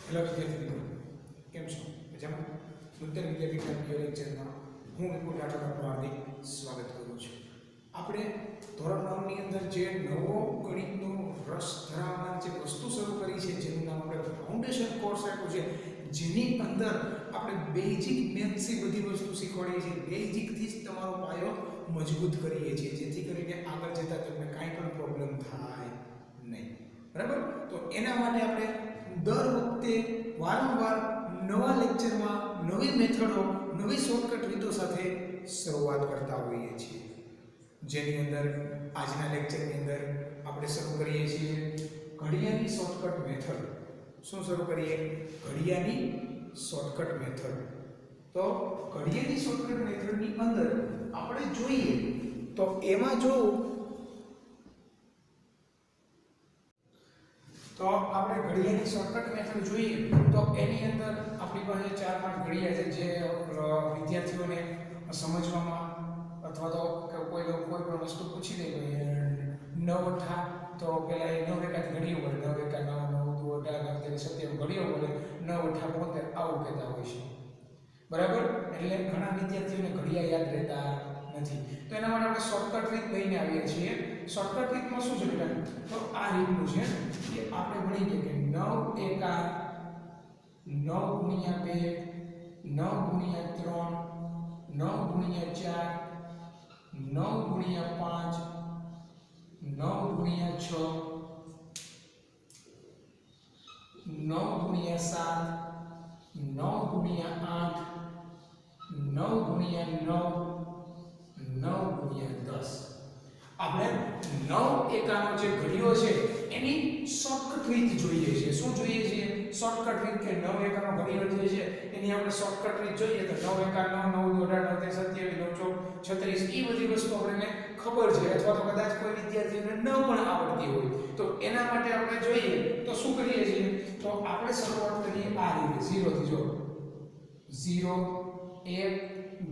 Hello વિદ્યાર્થી મિત્રો, કેમ છો? મજામાં? નૂતન વિદ્યાર્થી વિડિયો લેક્ચરમાં હું વિપુલ રાઠોડ હાર્દિક સ્વાગત કરું છું. આપણે ધોરણ 9 ની અંદર જે નવો ગણિતનો રસ ધરાવનાર જે વસ્તુ શરૂ કરી છે, જેનું નામ આપણે ફાઉન્ડેશન કોર્સ આપ્યું છે, જેની અંદર આપણે બેઝિક મેથ્સની બધી વસ્તુ શીખવાડીએ છીએ. બેઝિકથી જ તમારો પાયો મજબૂત કરીએ છીએ, જેથી કરીને આગળ જતાં તમને કાંઈ પણ પ્રોબ્લેમ થાય નહીં. બરાબર? તો એના માટે આપણે દર વખતે વારંવાર નવા લેક્ચરમાં નવી મેથડો, નવી શોર્ટકટ રીતો સાથે શરૂઆત કરતા હોઈએ છીએ. જેની અંદર આજના લેક્ચરની અંદર આપણે શરૂ કરીએ છીએ ઘડિયાની શોર્ટકટ મેથડ. શું શરૂ કરીએ? ઘડિયાની શોર્ટકટ મેથડ. તો ઘડિયાની શોર્ટકટ મેથડની અંદર આપણે જોઈએ તો એમાં જો તો આપણે ઘડિયાની શોર્ટકટ મેથડ જોઈએ તો એની અંદર આપણી પાસે 4-5 ઘડિયા છે, જે વિદ્યાર્થીઓને સમજવામાં અથવા તો કોઈ પણ વસ્તુ પૂછી દે, 9 અઠા તો પેલા 9 એકાથી ઘડિયો બોલે, 9 એકા 9, 9 દુ 18, 9 તેરી 27 ઘડિયો બોલે, 9 અઠા 72 આવું કહેતા હોય છે. બરાબર? એટલે ઘણા વિદ્યાર્થીઓને ઘડિયા યાદ રહેતા નથી. તો એના માટે આપણે શોર્ટકટ રીત લઈને આવીએ છીએ. શોર્ટકટ રીતમાં શું છે બેટા? તો આ રીતનું છે કે આપણે ભણી ગયા કે 9 એકા 9 ગુણ્યા 2, 9 ગુણ્યા 3, 9 ગુણ્યા 4, 9 ગુણ્યા 5, 9 ગુણ્યા 6, 9 ગુણ્યા 7, 9 ગુણ્યા 8, 9 ગુણ્યા 9, 9 ગુણ્યા 10. આપણે 9 એકાનો જે ઘડિયો છે એની શોર્ટકટ રીત જોઈએ છે. શું જોઈએ છે? શોર્ટકટ રીત કે 9 એકાનો ઘડિયો જે છે એની આપણે શોર્ટકટ રીત જોઈએ તો 9 એકા 9, 9 દુ 18, 9 27, 9 36 એ બધી વસ્તુ આપણને ખબર છે, અથવા તો કદાચ કોઈ વિદ્યાર્થીને ન પણ આવડતી હોય તો એના માટે આપણે જોઈએ તો શું કરીએ છીએ? તો આપણે શરૂઆત કરીએ આ રીતે 0 થી. જો 0 1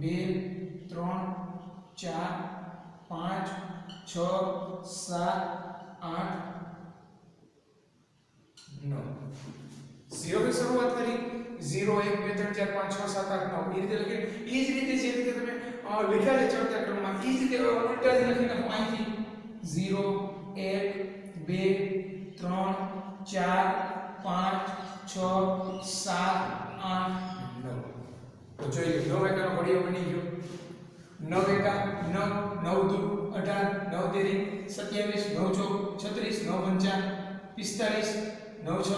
2 3 4 5 6 7 8 9. 0 થી શરૂઆત કરી. 0 1 2 3 4 5 6 7 8 9 એ રીતે લખી. એ જ રીતે જે રીતે તમે લખ્યા છે ચડતા ક્રમમાં, એ જ રીતે ઉલટાથી લખી નાખો. અહીંથી 0 1 2 3 4 5 6 7 8 9. તો જોઈ લો 9 એકાનો ઘડિયો બની ગયો. 9 એકા 9, 9 દુ 18, 9 તેરી 27, 9 ચોક 36, 9 પંચા 45, 9 છ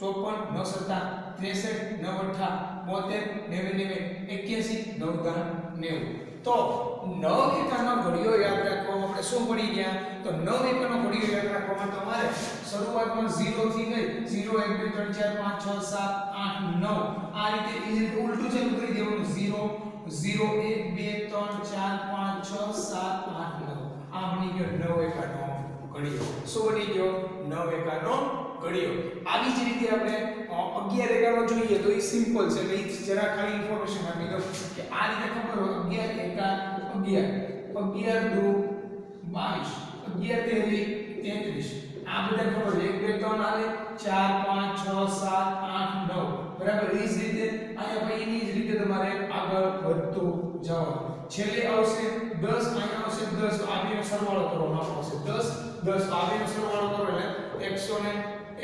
54, 9 સત્તા 63, 9 અઠ્ઠા 72, 90, 91, 9 દાન 90. તો 9 એકાનો ઘડિયો યાદ રાખવામાં આપણે શું ભણી ગયા? તો 9 એકાનો ઘડિયો યાદ રાખવામાં તમારે શરૂઆતમાં 0 થી ગઈ 0 1 2 3 4 5 6 7 8 9 આ રીતે એ રીતે ઉલટું ચાલુ કરી દેવાનું. 0 1 2 3 4 5 6 7 8 9 આ બની ગયો 9 એકાનો ઘડિયો. શું બની ગયો? 9 એકાનો ઘડિયો. આવી જ રીતે આપણે 11 એકાનો જોઈએ તો એ સિમ્પલ છે, એટલે જરા ખાલી ઇન્ફોર્મેશન આપી દઉં કે આ રીતે ખબર હોય 11 એકા 11, 11 દુ 22, 11 તેરી 33 આ બધા ખબર છે. 1 2 3 આવે 4 5 6 7 8 9. બરાબર? એ જ રીતે અહીંયા ભાઈ એની જ રીતે તમારે આગળ વધતું જવાનું. છેલ્લે આવશે 10, અહીંયા આવશે 10, તો આ બેનો સરવાળો કરવાનો આવશે 10 10, આ બેનો સરવાળો કરો એટલે 101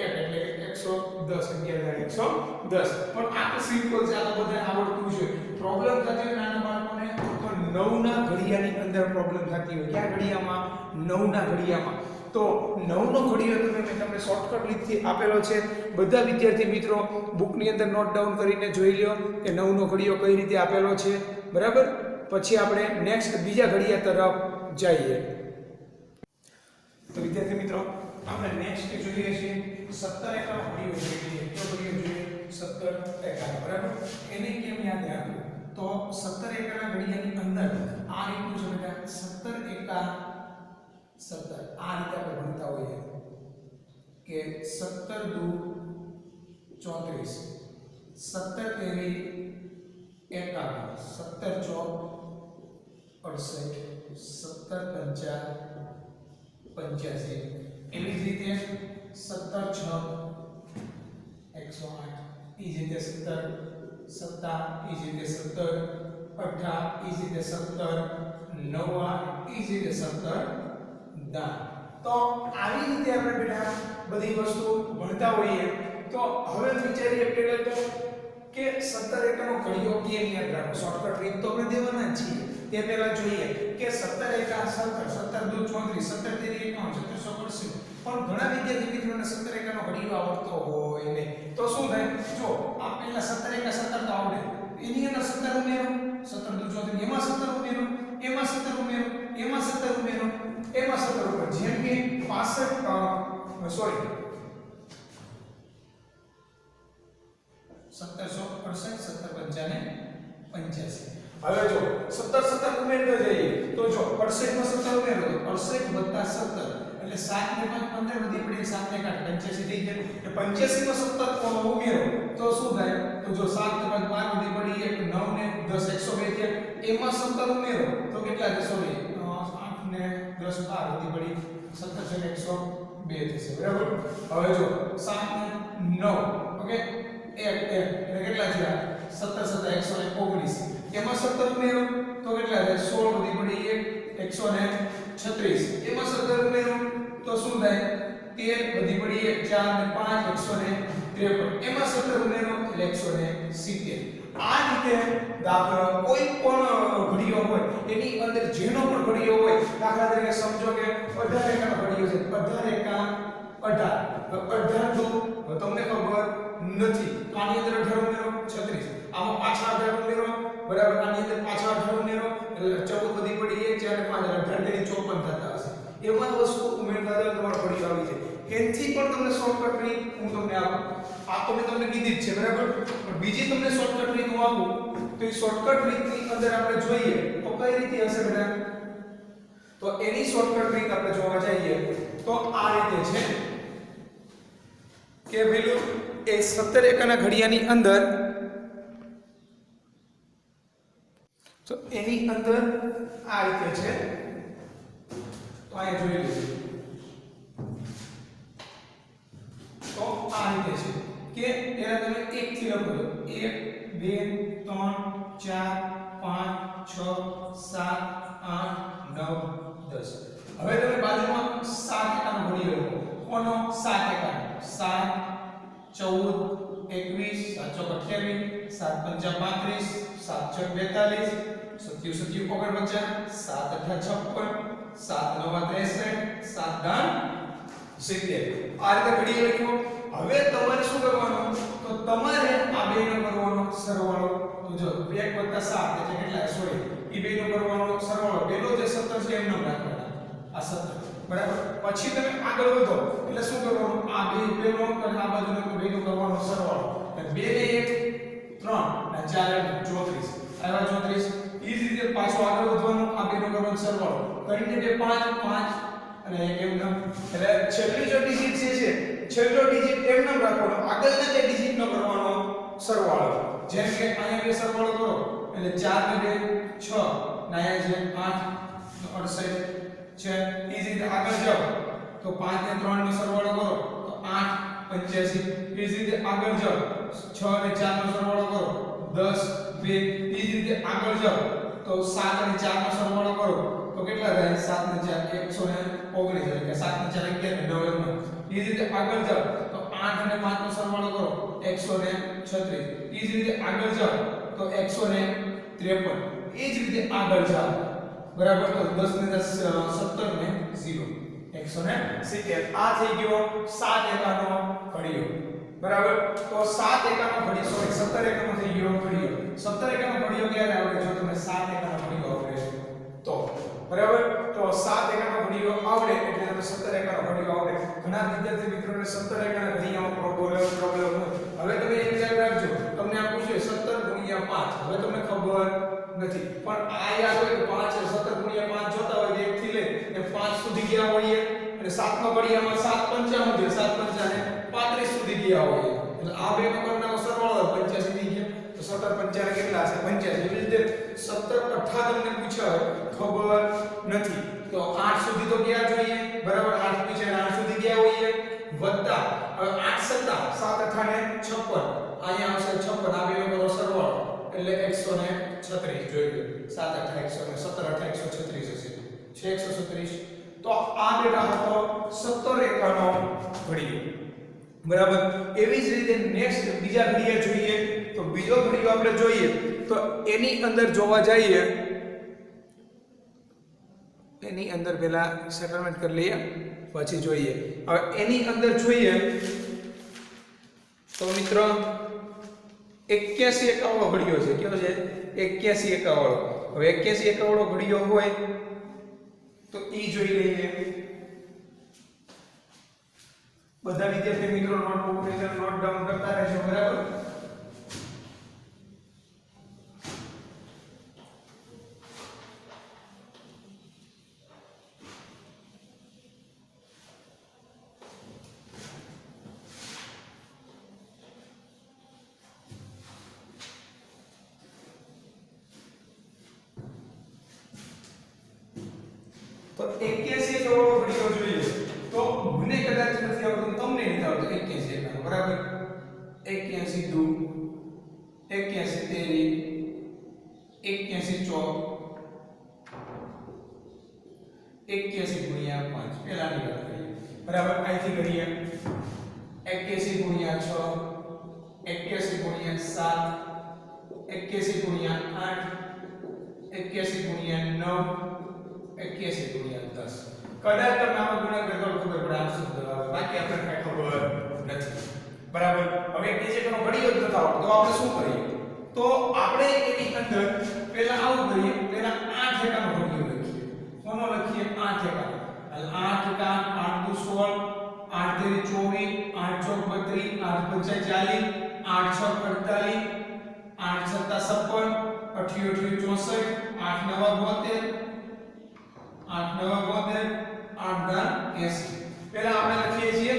એટલે 110, 11 110. પણ આ તો સિમ્પલ છે, આ તો બધાને આવડતું છે. પ્રોબ્લેમ થતી હોય નાના બાળકોને તો 9 ના ઘડિયાની અંદર પ્રોબ્લેમ થતી હોય. કયા ઘડિયામાં? 9 ના ઘડિયામાં. તો 9 નો ઘડિયો મેં તમને શોર્ટકટ રીતથી આપેલો છે. બધા વિદ્યાર્થી મિત્રો બુકની અંદર નોટ ડાઉન કરીને જોઈ લ્યો કે 9 નો ઘડિયો કઈ રીતે આપેલો છે. બરાબર? પછી આપણે નેક્સ્ટ બીજા ઘડિયા તરફ જઈએ. તો વિદ્યાર્થી મિત્રો આપણે નેક્સ્ટ જોઈએ છીએ 17 એકાનો ઘડિયો જોઈએ. કયો ઘડિયો જોઈએ? 17 એકાનો. બરાબર? એને કેમ યાદ રાખવું? તો 17 એકાના ઘડિયાની અંદર આ રીતનું છે બેટા. 17 એકા 17 આ રીતે આપણે ભણતા હોઈએ કે 17 દુ 34, 17 તેરી 51, 17 ચોક 68, 17 પંચા 85. એવી જ રીતે 17 6 108 ઈ જ રીતે 17 સત્તા ઈ જ રીતે 17 અઠા ઈ જ રીતે 17 નવા ઈ જ રીતે 17 દા. તો આવી રીતે આપણે બેટા બધી વસ્તુ ભણતા હોઈએ. તો હવે વિચારીએ પહેલા તો કે 17 એકાનો ઘડિયો કેમ યાદ રાખો. શોર્ટકટ રીત તો આપણે દેવાના જ છીએ. તે પહેલા જોઈએ કે 17 એકા 17 17 દુ 34 17 તેરી 51 1780. પણ ઘણા વિદ્યાર્થી મિત્રોને 17 એકાનો ઘડિયો આવડતો હોય ને તો શું થાય? જો આ પહેલા 17 એકા 17 તો આવડે, એની અંદર 17 ઉમેરો, 17 દુ 34 એમાં 17 ઉમેરો, એમાં 17 ઉમેરો, એમાં 17 ઉમેરો, એમાં 17 ઉમેરો. જેમ કે 65 સોરી 1768 17 85. હવે જો 17 17 ઉમેરતો જઈએ તો જો 68 માં 17 ઉમેરો તો 68 17 એટલે 7 ને 5 15 વધી પડી 7 ને 8 85 થઈ જાય. એટલે 85 માં 17 ઉમેરો તો શું થાય? તો જો 7 ને 5 વધી પડી એટલે 9 ને 10 102 થયા. એમાં 17 ઉમેરો તો કેટલા થશે? સોરી 8 ને 10 12 વધી પડી 17 છે 102 થશે. બરાબર. હવે જો 7 ને 9 ઓકે એટલે કેટલા થયા? 17 17 119. એમાં 17 ઉમેરો તો કેટલા થાય? 16 વધી પડી 136. એમાં 17 ઉમેરો તો શું થાય? 13 વધી પડી 4 ને 5 153. એમાં 17 ઉમેરો એટલે 170. આ રીતે દાખલા કોઈ પણ ઘડિયો હોય એની અંદર જેનો પણ ઘડિયો હોય, દાખલા તરીકે સમજો કે 18 એકાનો ઘડિયો છે, 18 એકા 18 18 તો તમને ખબર નથી. આની અંદર 18 ઉમેરો 36. આમાં પાછા 18 ઉમેરો બરાબર. આની અંદર પાછા 18 ઉમેરો એટલે 14 વધી પડી 1 4 5 18 તેની 54 થતા હશે. એમાં વસ્તુ ઉમેરતા જાય તમારો ઘડિયો આવી જાય. એનથી પણ તમને શોર્ટકટ રીત હું તમને આપું. આ તો મેં તમને કીધી જ છે બરાબર. પણ બીજી તમને શોર્ટકટ રીત હું આપું તો એ શોર્ટકટ રીતની અંદર આપણે જોઈએ તો કઈ રીતે હશે બેટા? તો એની શોર્ટકટ રીત આપણે જોવા જઈએ તો આ રીતે છે કે પેલું એ 17 એકાના ઘડિયાની અંદર તો એની અંદર આ રીતે છે. તો અહીંયા જોઈ લઈએ તો આ રીતે છે કે એના તમે 1 થી લખો તો 1 2 3 4 5 6 7 8 9 10. હવે તમે બાજુમાં 7 એકાનો ઘડિયો લખો. કોનો? 7 એકાનો. 7 14 21 7 4 28 7 5 35 7 6 42 7 7 49 7 8 56 7 9 63 7 10 70. આ રીતે ઘડિયો લખ્યો. હવે તમારે શું કરવાનું? તો તમારે આ બેનો કરવાનો સરવાળો. તો જો 1 + 7 એટલે કેટલા? 16. ઈ બેનો કરવાનો સરવાળો. પેલો જે 17 છે એમનો રાખવાનો. આ 17 બરાબર. પછી તમે આગળ વધો એટલે શું કરવાનું? આ બે પેલો અને આ બાજુનો બેનો કરવાનો સરવાળો. એટલે 2 ને 1 3 અને 4 ને 34. આવ્યા 34. ઈ જ રીતે પાછો આગળ વધવાનું. આ બેનો કરવાનો સરવાળો. કરીને 2 5 5 અને એક એમનો. એટલે છેલ્લી જો ડિજિટ છે છેલ્લો ડિજિટ એમનો રાખવાનો. આગળના બે ડિજિટનો કરવાનો સરવાળો. જેમ કે અહીંયા બે સરવાળો કરો એટલે 4 ને 2 6 ને અહીંયા છે 8 68 છે. ઈ જ રીતે આગળ જાઓ તો 5 ને 3 નો સરવાળો કરો તો 8 85. ઈ જ રીતે આગળ જાઓ 6 ને 4 નો સરવાળો કરો 10 2. ઈ જ રીતે આગળ જાઓ તો 7 અને 4 નો સરવાળો કરો તો કેટલા થાય? 7 ને 4 119 એટલે કે 7 ને 4 11 ને 9 ઈ જ રીતે આગળ જાઓ તો 8 અને 5 નો સરવાળો કરો 136. ઈ જ રીતે આગળ જાઓ તો 153. ઈ જ રીતે આગળ જાઓ બરાબર. તો 10 ને 10 17 ને 0 170. આ થઈ ગયો 7 એકાનો ઘડિયો બરાબર. તો 7 એકાનો ઘડિયો સોરી 17 એકાનો થઈ ગયો ઘડિયો. 17 એકાનો ઘડિયો ક્યારે આવડે? જો તમે 7 એકાનો ઘડિયો આવડે તો બરાબર. તો 7 એકાનો ઘડિયો આવડે એટલે તમે 17 એકાનો ઘડિયો આવડે. ઘણા વિદ્યાર્થી મિત્રોને 17 એકાના ઘડિયામાં પ્રોબ્લેમ હોય. હવે તમે એક યાદ રાખજો, તમને આ પૂછ્યું 17 * 5. હવે તમને ખબર નથી પણ આ યાદ હોય કે 5 17 * 5 જોતા હોય તો 1 થી લઈ ને 5 સુધી ગયા હોઈએ અને 7 નો ઘડિયામાં 7 55 છે 7 55 ને 35 સુધી ગયા હોઈએ એટલે આ બે નંબરના સરવાળો 85 થઈ ગયા. તો 17 55 કેટલા છે? 85. એવી રીતે 17 18 તમને પૂછ્યા ખબર નથી તો 8 સુધી તો ગયા જોઈએ બરાબર. 8 પૂછે 8 સુધી ગયા હોઈએ વત્તા હવે 8 7 7 8 ને 56 અહીંયા આવશે 56 આ બે કરો સરવાળો એટલે 136 જોઈ લો 7 8 117 8 136 હશે છે 136 તો આ ડેટા હતો 17 રેખાનો ઘડિયો બરાબર એવી જ રીતે નેક્સ્ટ બીજા ઘડિયા જોઈએ તો બીજો ઘડિયો આપણે જોઈએ તો એની અંદર જોવા જઈએ એની અંદર પહેલા સેટલમેન્ટ કરી લઈએ પછી જોઈએ હવે એની અંદર જોઈએ તો મિત્રો 81 51 ઘડિયો છે કેવો છે 81 51 હવે 81 51 ઘડિયો હોય તો ઈ જોઈ લઈએ બધા વિદ્યાર્થી મિત્રો નોટબુક ની અંદર નોટ ડાઉન કરતા રહેજો બરાબર તો 81 કરોડ ઘડિયો જોઈએ તો મને કદાચ નથી આવતું તમને નથી આવતું 81 બરાબર 81 2 81 3 81 4 81 ગુણ્યા 5 પહેલાની વાત કરીએ બરાબર અહીંથી કરીએ 81 ગુણ્યા 6 81 ગુણ્યા 7 81 ગુણ્યા 8 81 ગુણ્યા 9 81 ગુણ્યા 10 કદાચ તમને આમાં ગુણાકાર કરો ખબર પડે આ શબ્દ આવે બાકી આપણે કઈ ખબર નથી બરાબર હવે કે જે ઘણો ઘડિયો જ બતાવો તો આપણે શું કરીએ તો આપણે એની અંદર પહેલા આવું કરીએ પહેલા 8 એકાનો ઘડિયો લખીએ કોનો લખીએ 8 એકાનો એટલે 8 એકા 8 દુ 16 8 તેરી 24 8 ચોક 32 8 પંચા 40 8 છ 48 8 સત્તા 56 88 64 8 નવા 72 8 9 72 8 10 80 પહેલા આપણે લખીએ છીએ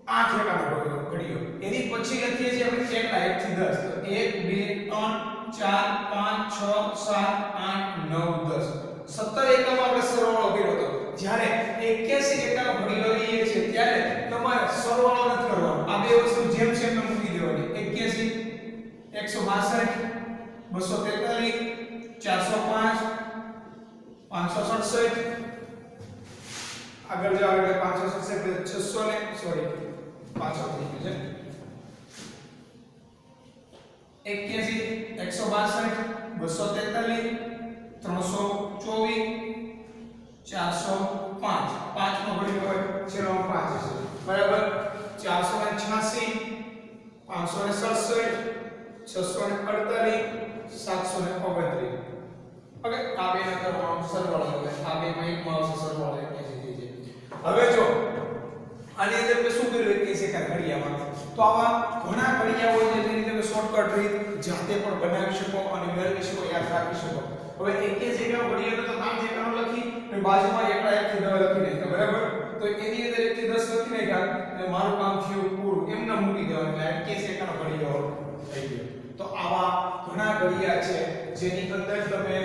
8 એકાનો ઘડિયો એની પછી લખીએ છીએ આપણે ચેકડા 1 થી 10 તો 1 2 3 4 5 6 7 8 9 10 17 એકમ આપણે સરવાળો કર્યો હતો જ્યારે 81 એકાનો ઘડિયો લઈએ છીએ ત્યારે તમારે સરવાળો નથી કરવાનો આ બે વસ્તુ જેમ છે એમ મૂકી દેવાની 81 162 243 405 567 આગળ જાવ એટલે 567 600 ને સોરી 500 થઈ ગયું છે 81 162 243 324 405 5 નો ઘડિયો હોય છેલ્લો 5 હશે બરાબર 486 567 648 729 હવે આ બે ના કરવાનો સરવાળો એટલે આ બે માં એકમાં આવશે સરવાળો 81 થઈ જાય હવે જો આની અંદર મેં શું કર્યું 81 કા ઘડિયામાં તો આવા ઘણા ઘડિયા હોય છે જેની તમે શોર્ટકટ રીત જાતે પણ બનાવી શકો અને મેળવી શકો યાદ રાખી શકો હવે 81 કા ઘડિયાનો તો નામ જે કાનો લખી અને બાજુમાં એકડા 1 થી 10 લખી નાખ્યા બરાબર તો એની અંદર 1 થી 10 લખી નાખ્યા એટલે મારું કામ થયું પૂરું એમને મૂકી દેવાનું એટલે 81 કાનો ઘડિયો થઈ ગયો તો આવા ઘણા ઘડિયા છે જેની અંદર તમે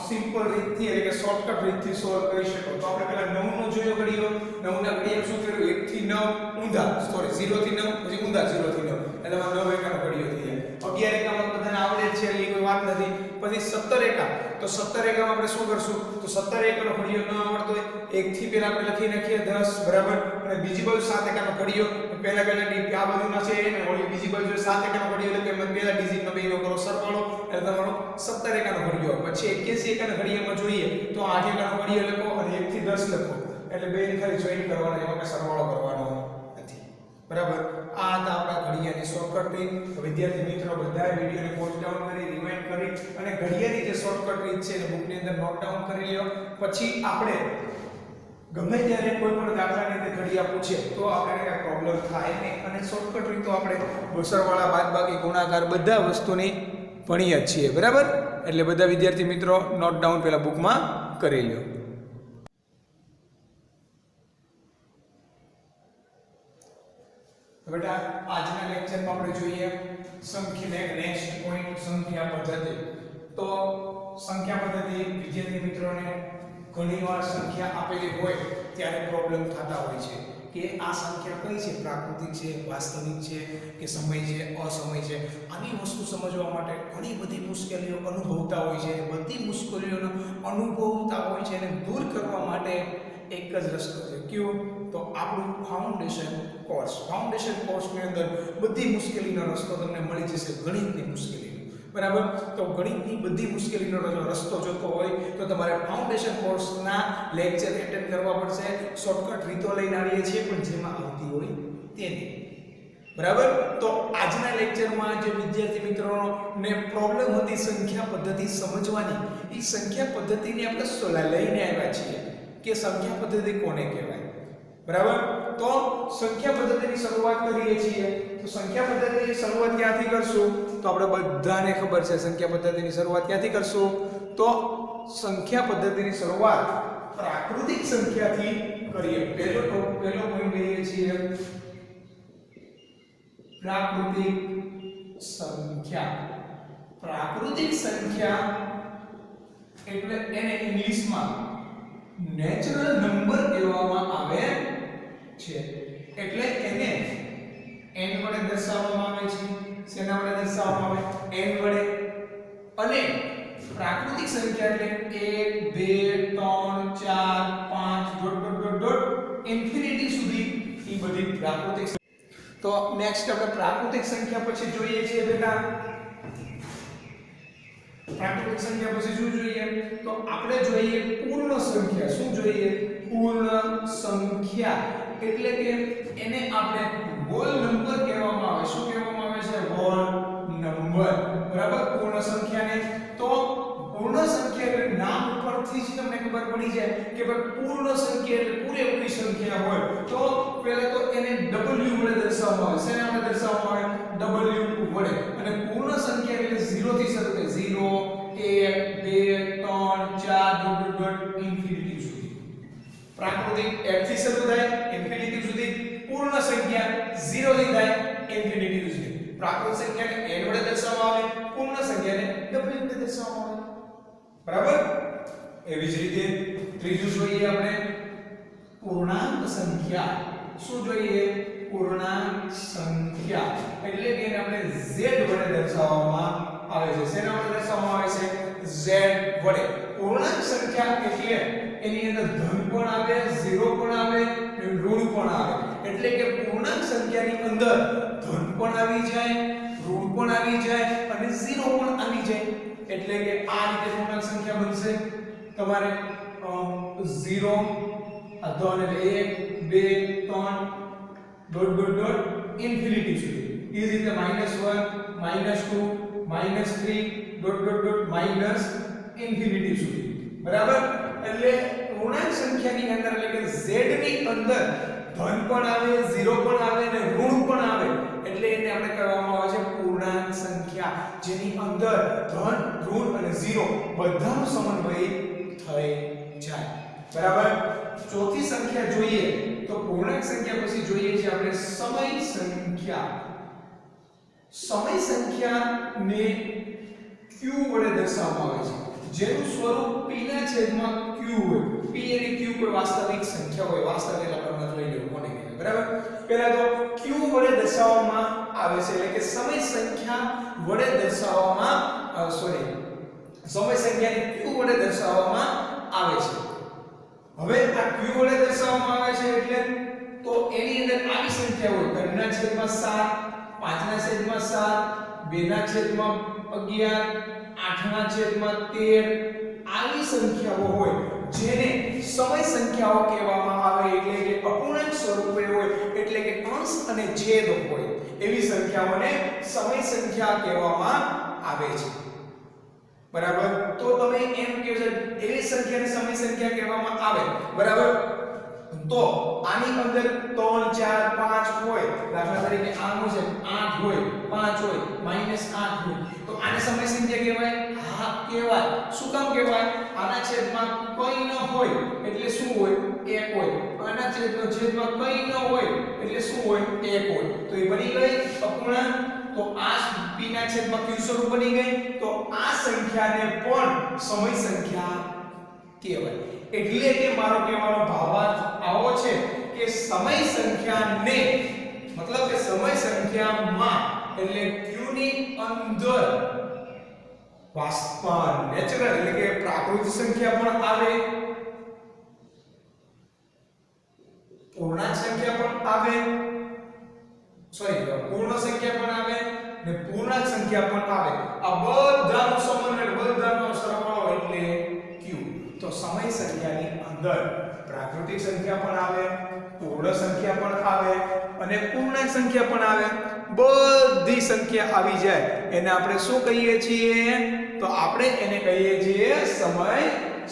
સિમ્પલ રીતથી એટલે કે શોર્ટકટ રીતથી સોલ્વ કરી શકો તો આપણે પહેલા 9 નો જોયો ઘડિયો 9 ના ઘડિયામાં શું કર્યું 1 થી 9 ઊંધા સોરી 0 થી 9 પછી ઊંધા 0 થી 9 એટલે માં 9 એકાનો ઘડિયો થઈ જાય 11 એકામાં બધાને આવડે છે એટલે કોઈ વાત નથી પછી 17 એકા તો 17 એકામાં આપણે શું કરશું તો 17 એકાનો ઘડિયો ન આવડતો હોય 1 થી પહેલા આપણે લખી નાખીએ 10 બરાબર અને બીજી બાજુ 7 એકાનો ઘડિયો પહેલા આ બાજુના છે ને ઓલી બીજી બાજુ 7 એકાનો ઘડિયો એટલે કે પહેલા ડિજિટ નો બેનો કરો સરવાળો એટલે તમારો 17 એકાનો ઘડિયો પછી 81 એકાના ઘડિયામાં જોઈએ તો 8 એકાનો ઘડિયો લખો અને 1 થી 10 લખો એટલે બે ને ખાલી જોઈન કરવાનો એમાં કે સરવાળો કરવાનો નથી બરાબર આ હતા આપણા ઘડિયાની શોર્ટકટ રીત વિદ્યાર્થી મિત્રો બધા વિડિયોને પોસ્ટ ડાઉન કરી રિવાઇન્ડ કરી અને ઘડિયાની જે શોર્ટકટ રીત છે એ બુકની અંદર નોટ ડાઉન કરી લ્યો પછી આપણે ગમે ત્યારે કોઈ પણ દાખલાની અંદર ઘડિયા પૂછે તો આપણે કઈ પ્રોબ્લેમ થાય નહીં અને શોર્ટકટ રીતો આપણે સરવાળા બાદબાકી ગુણાકાર બધા વસ્તુની ભણીએ જ છીએ બરાબર એટલે બધા વિદ્યાર્થી મિત્રો નોટ ડાઉન પહેલા બુકમાં કરી લ્યો બેટા આજના લેક્ચરમાં આપણે જોઈએ સંખ્યા નેક્સ્ટ પોઈન્ટ સંખ્યા પદ્ધતિ તો સંખ્યા પદ્ધતિ વિદ્યાર્થી મિત્રોને ઘણીવાર સંખ્યા આપેલી હોય ત્યારે પ્રોબ્લેમ થતા હોય છે કે આ સંખ્યા કઈ છે, પ્રાકૃતિક છે, વાસ્તવિક છે કે સમય છે, અસમય છે. આની વસ્તુ સમજવા માટે ઘણી બધી મુશ્કેલીઓ અનુભવતા હોય છે. બધી મુશ્કેલીઓનો અનુભવતા હોય છે અને દૂર કરવા માટે એક જ રસ્તો છે. કયો? તો આપણું ફાઉન્ડેશન કોર્સ. ફાઉન્ડેશન કોર્સની અંદર બધી મુશ્કેલીનો રસ્તો તમને મળી જશે. ગણિતની મુશ્કેલી, બરાબર? તો ગણિતની બધી મુશ્કેલીનો રસ્તો જોતો હોય તો તમારે ફાઉન્ડેશન કોર્સના લેક્ચર એટેન્ડ કરવા પડશે. શોર્ટકટ રીતો લઈને આવીએ છીએ પણ જેમાં આવતી હોય તેની, બરાબર? તો આજના લેક્ચરમાં જે વિદ્યાર્થી મિત્રોને પ્રોબ્લેમ હતી સંખ્યા પદ્ધતિ સમજવાની, એ સંખ્યા પદ્ધતિની આપણે લઈને આવ્યા છીએ કે સંખ્યા પદ્ધતિ કોને કહેવાય, બરાબર? તો સંખ્યા પદ્ધતિની શરૂઆત કરીએ છીએ. તો સંખ્યા પદ્ધતિની શરૂઆત ક્યાંથી કરશું? તો આપણે બધાને ખબર છે સંખ્યા પદ્ધતિની શરૂઆત ક્યાંથી કરશું? તો સંખ્યા પદ્ધતિની શરૂઆત પ્રાકૃતિક સંખ્યાથી કરીએ. પહેલો પોઈન્ટ લઈએ છીએ પ્રાકૃતિક સંખ્યા. પ્રાકૃતિક સંખ્યા એટલે એને ઇંગ્લિશમાં નેચરલ નંબર કહેવામાં આવે છે. એટલે એને n વડે દર્શાવવામાં આવે છે. શેના વડે દર્શાવવામાં આવે? n વડે. અને પ્રાકૃતિક સંખ્યા એટલે 1 2 3 4 5 ઇન્ફિનિટી સુધી એ બધી પ્રાકૃતિક. તો નેક્સ્ટ આપણે પ્રાકૃતિક સંખ્યા પછી જોઈએ છીએ બેટા. પ્રાકૃતિક સંખ્યા પછી શું જોઈએ? તો આપણે જોઈએ પૂર્ણ સંખ્યા. શું જોઈએ? પૂર્ણ સંખ્યા. એટલે કે એને આપણે હોલ નંબર કહેવામાં આવે. શું કહેવામાં આવે છે? હોલ નંબર, બરાબર? પૂર્ણ સંખ્યાને. તો પૂર્ણ સંખ્યા એટલે નામ ઉપરથી જ તમને ખબર પડી જાય કે ભાઈ પૂર્ણ સંખ્યા એટલે પૂરેપૂરી સંખ્યા હોય. તો પહેલા તો એને w વડે દર્શાવવામાં આવે. શેના વડે દર્શાવવામાં આવે? w વડે. અને પૂર્ણ સંખ્યા એટલે 0 થી શરૂ થાય. 0 1 2 3 4 ઇન્ફિનિટી સુધી. પ્રાકૃતિક f થી શરૂ થાય ઇન્ફિનિટી સુધી. પૂર્ણ સંખ્યા 0 થી થાય ઇન્ફિનિટી સુધી. પ્રાકૃતિક સંખ્યાને n વડે દર્શાવવામાં આવે, પૂર્ણ સંખ્યાને w વડે દર્શાવવામાં આવે, બરાબર? એવી જ રીતે ત્રીજું જોઈએ આપણે પૂર્ણાંક સંખ્યા. શું જોઈએ? પૂર્ણાંક સંખ્યા. એટલે કે એને આપણે z વડે દર્શાવવામાં આવે છે. શેના વડે દર્શાવવામાં આવે છે? z વડે. પૂર્ણાંક સંખ્યા એટલે એની અંદર ધન પણ આવે, 0 પણ આવે, ઋણ પણ આવે. એટલે કે પૂર્ણાંક સંખ્યાની અંદર ધન પણ આવી જાય, ઋણ પણ આવી જાય અને 0 પણ આવી જાય. એટલે કે આ રીતે પૂર્ણાંક સંખ્યા બનશે તમારે 0 આ ધન એટલે 1 2 3 ઇન્ફિનિટી સુધી. એ જ રીતે -1 -2 -3 ઇન્ફિનિટી સુધી, બરાબર? એટલે પૂર્ણાંક સંખ્યાની અંદર એટલે કે z ની અંદર ધન પણ આવે, 0 પણ આવે અને ઋણ પણ આવે. એટલે એને આપણે કહેવામાં આવે છે પૂર્ણાંક સંખ્યા, જેની અંદર ધન, ઋણ અને 0 બધાનો સમન્વય થઈ જાય, બરાબર? ચોથી સંખ્યા જોઈએ તો પૂર્ણાંક સંખ્યા પછી જોઈએ છે આપણે સમય સંખ્યા. સમય સંખ્યાને q વડે દર્શાવવામાં આવે છે. જેનું સ્વરૂપ p ના છેદમાં q હોય. p અને q કોઈ વાસ્તવિક સંખ્યા હોય. વાસ્તવિક એટલે આપણે જોઈ લેવું કોને કહેવાય, બરાબર? પહેલા તો q વડે દર્શાવવામાં આવે છે. એટલે કે સમય સંખ્યા વડે દર્શાવવામાં સમય સંખ્યાને q વડે દર્શાવવામાં આવે છે. હવે આ q વડે દર્શાવવામાં આવે છે એટલે તો એની અંદર આવી સંખ્યા હોય 3 ના છેદમાં 7, 5 ના છેદમાં 7, 2 ના છેદમાં 11, 8 ના છેદમાં 13 આવી સંખ્યાઓ હોય જેને સમય સંખ્યાઓ કહેવામાં આવે. એટલે કે અપૂર્ણાંક સ્વરૂપે હોય, એટલે કે અંશ અને છેદ હોય એવી સંખ્યાઓને સમય સંખ્યા કહેવામાં આવે છે, બરાબર? તો તમે એમ કહો છો એવી સંખ્યાને સમય સંખ્યા કહેવામાં આવે, બરાબર? તો આની અંદર 3 4 5 હોય. દાખલા તરીકે આનું છે 8 હોય, 5 હોય, -8 હોય. તો આને સમય સંખ્યા કહેવાય? હા કહેવાય. શું કામ કહેવાય? આના છેદમાં કંઈ ન હોય એટલે શું હોય? 1 હોય. આના છેદમાં કંઈ ન હોય એટલે શું હોય? 1 હોય. તો એ બની ગઈ અપૂર્ણાંક. તો આ p ના છેદમાં q સ્વરૂપ બની ગઈ. તો આ સંખ્યાને પણ સમય સંખ્યા કહેવાય. એટલે કે મારો કહેવાનો ભાવાર્થ આવો છે કે સમય સંખ્યાને મતલબ કે સમય સંખ્યામાં એટલે q ની અંદર વાસ્તવિક નેચરલ એટલે કે પ્રાકૃતિક સંખ્યા પણ આવે, પૂર્ણાંક સંખ્યા પણ આવે, પૂર્ણ સંખ્યા પણ આવે ને પૂર્ણાંક સંખ્યા પણ આવે. આ બધાનો સમન્વય બધાનો સરવાળો એટલે q. તો સમય સંખ્યાની અંદર પ્રાકૃતિક સંખ્યા પણ આવે, પૂર્ણ સંખ્યા પણ આવે અને પૂર્ણાંક સંખ્યા પણ આવે. બધી સંખ્યા આવી જાય એને આપણે શું કહીએ છીએ? તો આપણે એને કહીએ છીએ સમય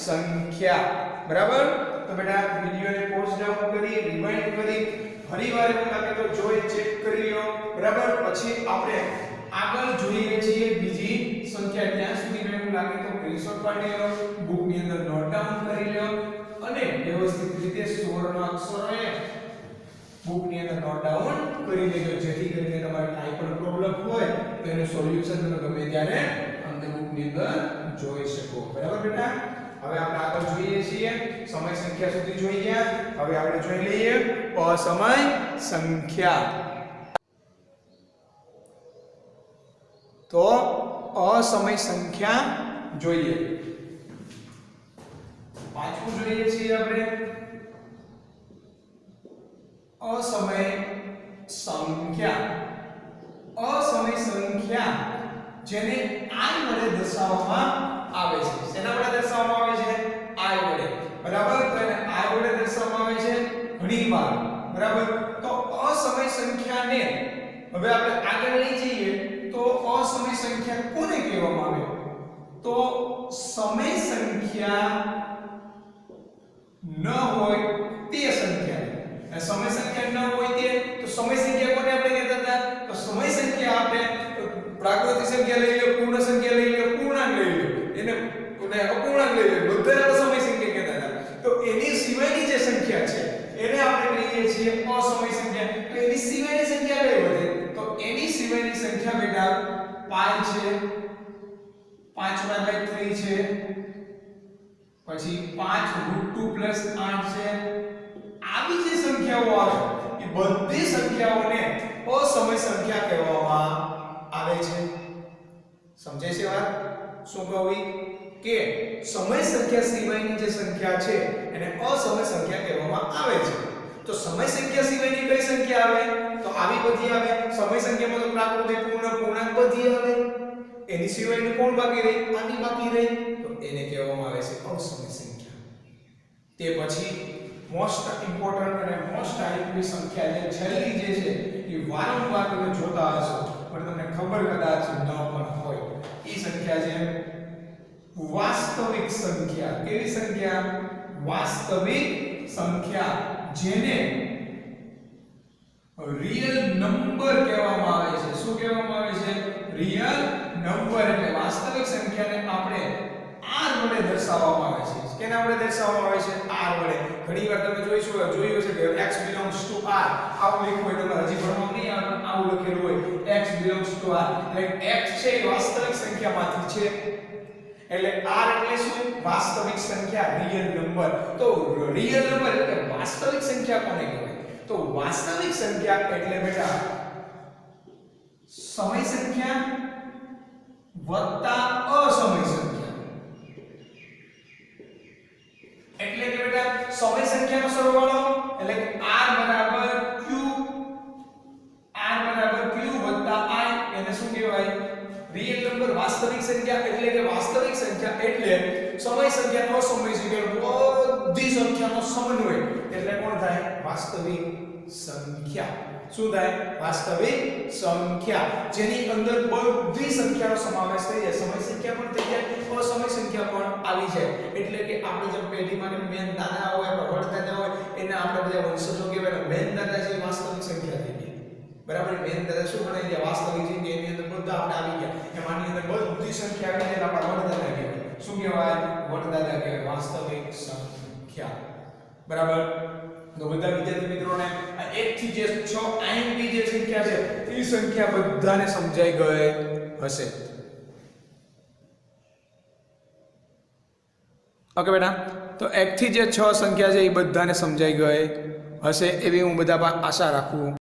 સંખ્યા. બરાબર? તો બેટા વિડિયોને પોઝ ડાઉન કરી રિવાઇન્ડ કરી ફરીવાર એવું લાગે તો જોઈ ચેક કરી લો. બરાબર? પછી આપણે આગળ જોઈએ છીએ બીજી સંખ્યા. ત્યાં સુધી એવું લાગે તો સ્ક્રીનશોટ પાડી લો, બુકની અંદર નોટ ડાઉન કરી લો અને વ્યવસ્થિત રીતે સ્વરના અક્ષરોને બુકની અંદર નોટ ડાઉન કરી લેજો, જેથી કરીને તમારે કાંઈ પણ પ્રોબ્લેમ હોય તો એનું સોલ્યુશન તમે ગમે ત્યારે અંદર બુકની અંદર જોઈ શકો. બરાબર બેટા? હવે આપણે આગળ જોઈએ છીએ સમય સંખ્યા સુધી જોઈ ગયા. હવે આપણે જોઈ લઈએ અસમય સંખ્યા. તો અસમય સંખ્યા જોઈએ. પાંચમું જોઈએ છીએ આપણે અસમય સંખ્યા. અસમય સંખ્યા જેને i વડે દર્શાવવામાં આવે છે. શેના વડે દર્શાવવામાં આવે છે? i વડે. બરાબર? તો એને i વડે દર્શાવવામાં આવે છે ઘણીવાર. બરાબર? તો અસમય સંખ્યાને હવે આપણે આગળ લઈ જઈએ તો અસમય સંખ્યા કોને કહેવામાં આવે? તો સમય સંખ્યા ન હોય તે સંખ્યા. સમય સંખ્યા ન હોય તે તો સમય સંખ્યા કોને આપણે કહેતા હતા? તો સમય સંખ્યા આપણે પ્રાકૃતિક સંખ્યા લઈ લો, પૂર્ણ સંખ્યા લઈ લો, પૂર્ણાંક લઈ લો, એને અપૂર્ણાંક લઈ લો, બધાને સમય સંખ્યા કહેતા હતા. તો એની સિવાયની જે સંખ્યા છે એને આપણે કહીએ છીએ અસમય સંખ્યા. તો એની સિવાયની સંખ્યા કઈ વધે? તો એની સિવાયની સંખ્યા બેટા પાઈ છે, 5/3 છે, પછી 5√2 + 8 છે. આવી જે સંખ્યાઓ આવે એ બધી સંખ્યાઓને અસમય સંખ્યા કહેવામાં આવે છે. સમજાય છે વાત? શું કહું કે સમય સંખ્યા સિવાયની જે સંખ્યા છે એને અસમય સંખ્યા કહેવામાં આવે છે. તો સમય સંખ્યા સિવાયની કઈ સંખ્યા આવે? તો આવી બધી આવે. સમય સંખ્યામાં તો પ્રાકૃતિક, પૂર્ણ, પૂર્ણાંક બધી આવે. એની સિવાયની કોણ બાકી રહી? આની બાકી રહી. તો એને કહેવામાં આવે છે અસમય સંખ્યા. તે પછી મોસ્ટ ઇમ્પોર્ટન્ટ અને મોસ્ટ આઈએમપી સંખ્યા જે છેલ્લી જે છે એ વારંવાર તમે જોતા હશો પણ તમને ખબર કદાચ ન પણ હોય. એ સંખ્યા છે વાસ્તવિક સંખ્યા. કેવી સંખ્યા? વાસ્તવિક સંખ્યા, જેને રિયલ નંબર કહેવામાં આવે છે. શું કહેવામાં આવે છે? Real number. એટલે વાસ્તવિક સંખ્યાને આપણે r વડે દર્શાવવામાં આવે છે. કેના વડે દર્શાવવામાં આવે છે? r વડે. ઘણીવાર તમે જોયું છે કે x belongs to r આવું લખ્યું હોય. તમારે હજી ભણવામાં નહીં આવે આવું લખેલું હોય x belongs to r. એટલે x છે એ વાસ્તવિક સંખ્યામાંથી છે. એટલે r એટલે શું? વાસ્તવિક સંખ્યા, રિયલ નંબર. તો રિયલ નંબર એટલે વાસ્તવિક સંખ્યા કોને કહેવાય? તો વાસ્તવિક સંખ્યા એટલે બેટા સમય સંખ્યા વત્તા અસમય સંખ્યા. એટલે કે બેટા સમય સંખ્યાનો સરવાળો એટલે કે r બરાબર q વત્તા i. એને શું કહેવાય? Real number. વાસ્તવિક સંખ્યા એટલે કે વાસ્તવિક સંખ્યા એટલે સમય સંખ્યા અસમય સંખ્યા બધી સંખ્યાનો સમન્વય એટલે કોણ થાય? વાસ્તવિક સંખ્યા. શું થાય? વાસ્તવિક સંખ્યા, જેની અંદર બધી સંખ્યાનો સમાવેશ થઈ જાય. સમય સંખ્યા પણ થઈ જાય, અસમય સંખ્યા પણ આવી જાય. એટલે કે આપણે જે પેઢીમાં મેન દાદા હોય, વડદાદા હોય, એને આપણે બધા વંશજો કહેવાય. મેન દાદા છે વાસ્તવિક સંખ્યા થઈ ગઈ. બરાબર? મેન દાદા શું ગણાય છે? વાસ્તવિક સંખ્યા. એની અંદર બધા આપણે આવી ગયા. એમાંની અંદર બધી સંખ્યા આવી જાય આપણે વડદાદા કહેવાય. શું કહેવાય? વડદાદા કહેવાય. વાસ્તવિક સંખ્યા. બરાબર? તો બધા વિદ્યાર્થી મિત્રોને આ 1 થી જે 6 આઈએમપી જે સંખ્યા છે એ સંખ્યા બધાને સમજાઈ ગઈ હશે. ઓકે બેટા? તો 1 થી જે 6 સંખ્યા છે એ બધાને સમજાઈ ગઈ હશે એવી હું બધા આશા રાખું